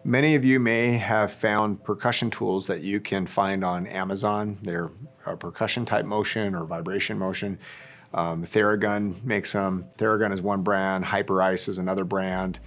Many of you may have found percussion tools that you can find on Amazon. They're a percussion type motion or vibration motion. Theragun makes them. Theragun is one brand, HyperIce is another brand.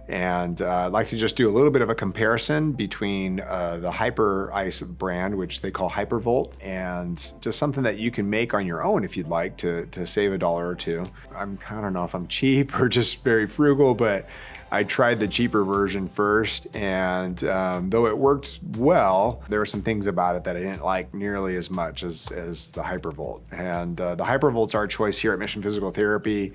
And I'd like to just do a little bit of a comparison between the HyperIce brand, which they call HyperVolt, and just something that you can make on your own if you'd like to save $1 or $2. I don't know if I'm cheap or just very frugal, but I tried the cheaper version first, and though it worked well, there were some things about it that I didn't like nearly as much as the HyperVolt. And the HyperVolt's our choice here at Mission Physical Therapy.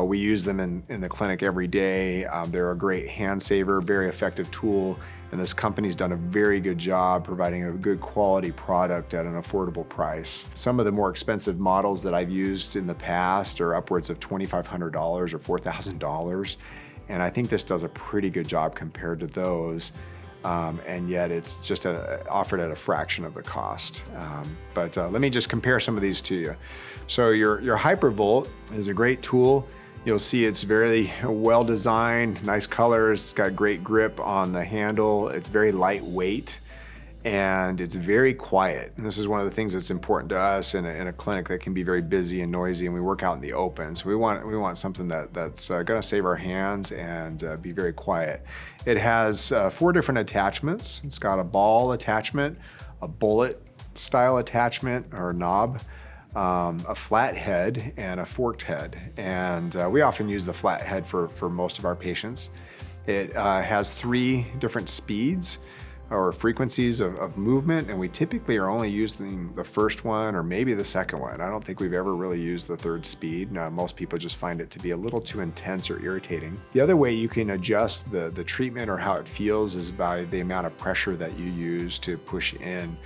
We use them in the clinic every day. They're a great hand saver, very effective tool, and this company's done a very good job providing a good quality product at an affordable price. Some of the more expensive models that I've used in the past are upwards of $2,500 or $4,000, and I think this does a pretty good job compared to those. And yet it's just offered at a fraction of the cost. But let me just compare some of these to you. So your HyperVolt is a great tool. You'll see it's very well designed, nice colors, it's got great grip on the handle, it's very lightweight, and it's very quiet. And this is one of the things that's important to us in a clinic that can be very busy and noisy, and we work out in the open. So we want something that's gonna save our hands and be very quiet. It has 4 different attachments. It's got a ball attachment, a bullet style attachment or knob, a flat head, and a forked head. And we often use the flat head for most of our patients. It has 3 different speeds or frequencies of movement, and we typically are only using the first one or maybe the second one. I don't think we've ever really used the 3rd speed. Most people just find it to be a little too intense or irritating. The other way you can adjust the treatment or how it feels is by the amount of pressure that you use to push in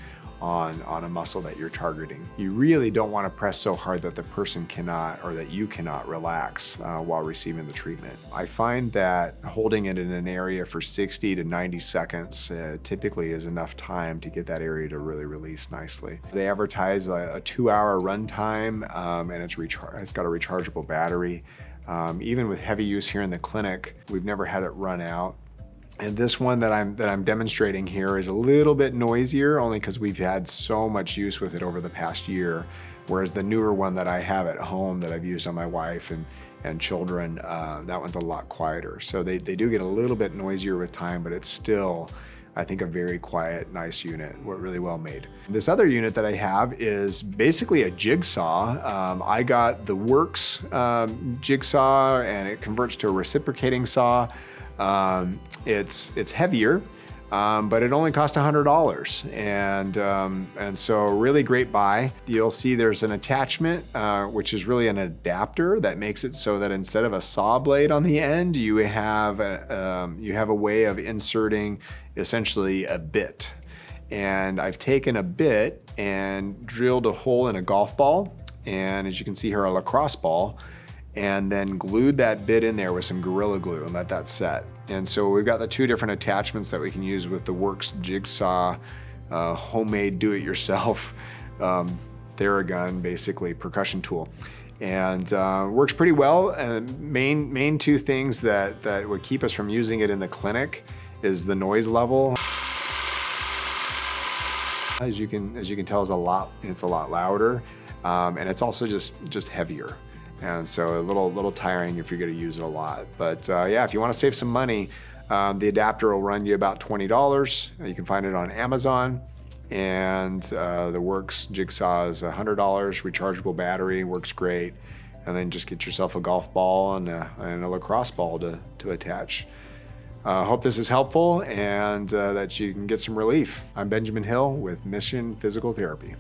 on a muscle that you're targeting. You really don't want to press so hard that the person cannot or that you cannot relax while receiving the treatment. I find that holding it in an area for 60 to 90 seconds typically is enough time to get that area to really release nicely. They advertise a 2-hour run time, and it's got a rechargeable battery. Even with heavy use here in the clinic, we've never had it run out. And this one that I'm demonstrating here is a little bit noisier, only because we've had so much use with it over the past year. Whereas the newer one that I have at home that I've used on my wife and children, that one's a lot quieter. So they do get a little bit noisier with time, but it's still, I think, a very quiet, nice unit, really well made. This other unit that I have is basically a jigsaw. I got the Works jigsaw, and it converts to a reciprocating saw. It's heavier, but it only cost $100, and so really great buy. You'll see there's an attachment, which is really an adapter that makes it so that instead of a saw blade on the end, you have a way of inserting essentially a bit. And I've taken a bit and drilled a hole in a golf ball, and as you can see here, a lacrosse ball, and then glued that bit in there with some Gorilla Glue and let that set. And so we've got the 2 different attachments that we can use with the Works jigsaw, homemade do-it-yourself Theragun, basically percussion tool. And works pretty well. And main 2 things that would keep us from using it in the clinic is the noise level. As you can tell, it's a lot louder, and it's also just heavier. And so a little tiring if you're gonna use it a lot. But yeah, if you wanna save some money, the adapter will run you about $20. You can find it on Amazon. And the Works jigsaw is $100, rechargeable battery, works great. And then just get yourself a golf ball and a lacrosse ball to attach. Hope this is helpful and that you can get some relief. I'm Benjamin Hill with Mission Physical Therapy.